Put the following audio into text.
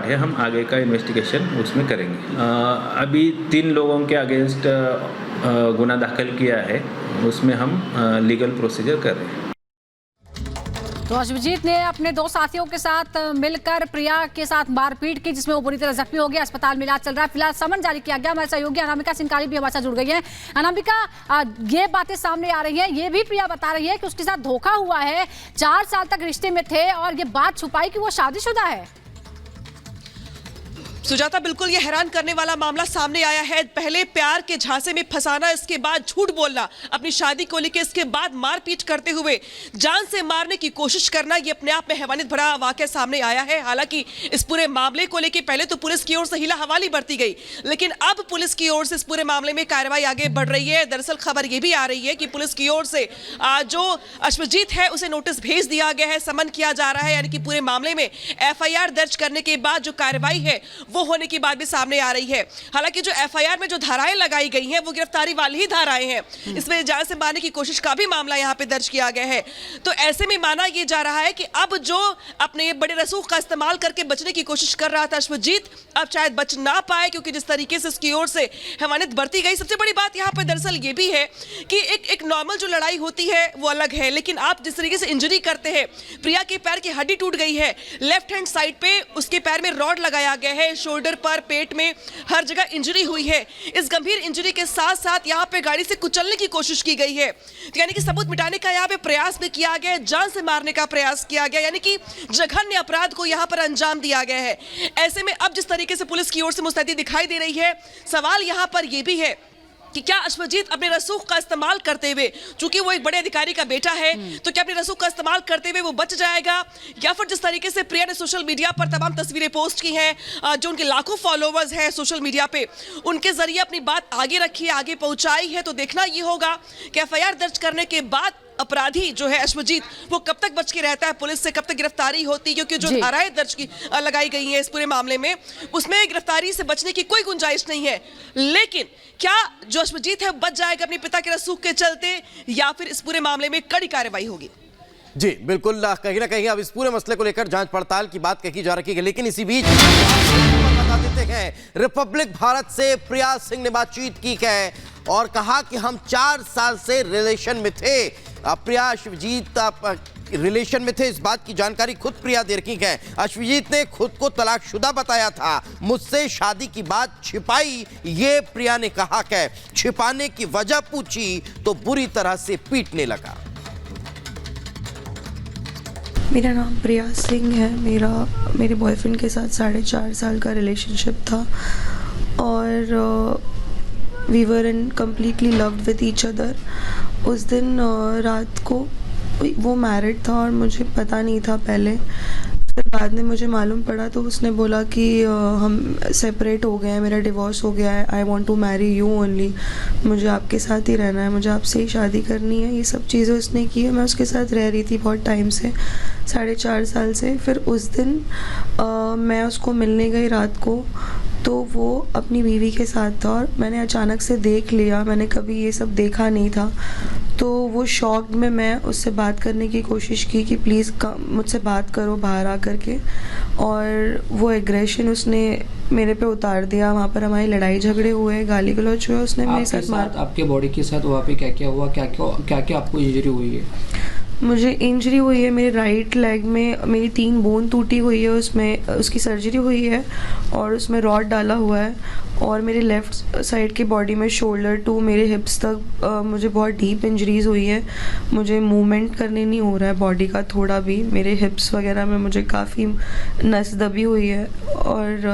Part है, हम आगे का इन्वेस्टिगेशन उसमें करेंगे। अभी 3 लोगों के अगेंस्ट गुना दाखिल किया है, उसमें हम लीगल प्रोसीजर कर रहे हैं। तो अश्वजीत ने अपने 2 साथियों के साथ मिलकर प्रिया के साथ मारपीट की, जिसमें वो बुरी तरह जख्मी हो गया। अस्पताल में इलाज चल रहा है। फिलहाल समन जारी किया गया। हमारे सहयोगी अनामिका सिंघाड़ी भी हमारे साथ जुड़ गई है। अनामिका, ये बातें सामने आ रही हैं, ये भी प्रिया बता रही है कि उसके साथ धोखा हुआ है, 4 साल तक रिश्ते में थे और ये बात छुपाई कि वो शादीशुदा है। सुजाता, बिल्कुल ये हैरान करने वाला मामला सामने आया है। पहले प्यार के झांसे में फंसाना, इसके बाद झूठ बोलना अपनी शादी को लेकर, इसके बाद मारपीट करते हुए जान से मारने की कोशिश करना, ये अपने आप में हैवानियत भरा वाकया सामने आया है। हालांकि इस पूरे मामले को लेकर पहले तो पुलिस की ओर से हिला हवाली बरती गई, लेकिन अब पुलिस की ओर से इस पूरे मामले में कार्रवाई आगे बढ़ रही है। दरअसल खबर ये भी आ रही है कि पुलिस की ओर से जो अश्वजीत है उसे नोटिस भेज दिया गया है, समन किया जा रहा है। यानी कि पूरे मामले में FIR दर्ज करने के बाद जो कार्रवाई है वो होने की बात भी सामने आ रही है। हालांकि जो FIR में जो धाराएं लगाई गई हैं वो गिरफ्तारी वाली ही धाराएं हैं। इसमें जान से मारने की कोशिश का भी मामला यहां पे दर्ज किया गया है। तो ऐसे में माना यह जा रहा है कि अब जो अपने बड़े रसूख का इस्तेमाल करके बचने की कोशिश कर रहा था अश्वजीत, अब शायद बच ना पाए, क्योंकि जिस तरीके से उसकी ओर से हैवानियत बरती गई। सबसे बड़ी बात यहां पर दरअसल ये भी है कि एक नॉर्मल जो लड़ाई होती है वो अलग है, लेकिन आप जिस तरीके से इंजरी करते हैं, प्रिया के पैर की हड्डी टूट गई है, लेफ्ट हैंड साइड पे उसके पैर में रॉड लगाया गया है, शोल्डर पर, पेट में, हर जगह इंजरी हुई है। इस गंभीर इंजरी के साथ साथ यहां पे गाड़ी से कुचलने की कोशिश की गई है, यानी कि सबूत मिटाने का यहां पे प्रयास भी किया गया, जान से मारने का प्रयास किया गया, यानी कि जघन्य अपराध को यहां पर अंजाम दिया गया है। ऐसे में अब जिस तरीके से पुलिस की ओर से मुस्तैदी दिखाई दे रही है, सवाल यहां पर यह भी है कि क्या अश्वजीत अपने रसूख का इस्तेमाल करते हुए, चूंकि वो एक बड़े अधिकारी का बेटा है, तो क्या अपने रसूख का इस्तेमाल करते हुए वो बच जाएगा, या फिर जिस तरीके से प्रिया ने सोशल मीडिया पर तमाम तस्वीरें पोस्ट की हैं, जो उनके लाखों फॉलोवर्स हैं सोशल मीडिया पे, उनके जरिए अपनी बात आगे रखी है, आगे पहुंचाई है। तो देखना ये होगा कि FIR दर्ज करने के बाद अपराधी जो है अश्वजीत, वो कब तक बच के रहता है, पुलिस से कब तक गिरफ्तारी होती, क्योंकि जो धाराएं दर्ज की लगाई गई हैं इस पूरे मामले में, उसमें गिरफ्तारी से बचने की कोई गुंजाइश नहीं है। लेकिन क्या जो अश्वजीत है बच जाएगा अपने पिता के रसूख के चलते, या फिर इस पूरे मामले में कड़ी कार्रवाई होगी? जी बिल्कुल, कहीं ना कहीं अब इस पूरे मसले को लेकर जांच पड़ताल की बात कही जा रही है। लेकिन इसी बीच बता देते हैं, रिपब्लिक भारत से प्रिया सिंह ने बातचीत की है और कहा कि हम 4 साल से रिलेशन में थे। प्रिया अश्वजीत रिलेशन में थे, इस बात की जानकारी खुद प्रिया दे रही है। अश्वजीत ने खुद को तलाकशुदा बताया था, मुझसे शादी की बात छिपाई, ये प्रिया ने कहा है। छिपाने की वजह पूछी तो बुरी तरह से पीटने लगा। मेरा नाम प्रिया सिंह है। मेरे बॉयफ्रेंड के साथ 4.5 साल का रिलेशनशिप था और we were in completely loved with each other. उस दिन रात को वो मैरिड था और मुझे पता नहीं था पहले, फिर बाद में मुझे मालूम पड़ा तो उसने बोला कि हम सेपरेट हो गए हैं, मेरा डिवोर्स हो गया है, I want to marry you only, मुझे आपके साथ ही रहना है, मुझे आपसे ही शादी करनी है। ये सब चीज़ें उसने की है। मैं उसके साथ रह रही थी बहुत टाइम से, 4.5 साल से। फिर उस दिन मैं उसको मिलने गई रात को, तो वो अपनी बीवी के साथ था और मैंने अचानक से देख लिया, मैंने कभी ये सब देखा नहीं था। तो वो शॉक्ड में मैं उससे बात करने की कोशिश की कि प्लीज़ मुझसे बात करो बाहर आकर के, और वो एग्रेशन उसने मेरे पे उतार दिया। वहाँ पर हमारी लड़ाई झगड़े हुए, गाली गलौज हुए, उसने मेरे साथ मार। आपके बॉडी के साथ वहाँ पे क्या क्या हुआ, क्या क्या आपको इंजरी हुई है? मुझे इंजरी हुई है मेरे राइट लेग में, मेरी 3 बोन टूटी हुई है, उसमें उसकी सर्जरी हुई है और उसमें रॉड डाला हुआ है। और मेरे लेफ़्ट साइड की बॉडी में शोल्डर टू मेरे हिप्स तक मुझे बहुत डीप इंजरीज हुई है। मुझे मूवमेंट करने नहीं हो रहा है बॉडी का थोड़ा भी, मेरे हिप्स वगैरह में मुझे काफ़ी नस दबी हुई है और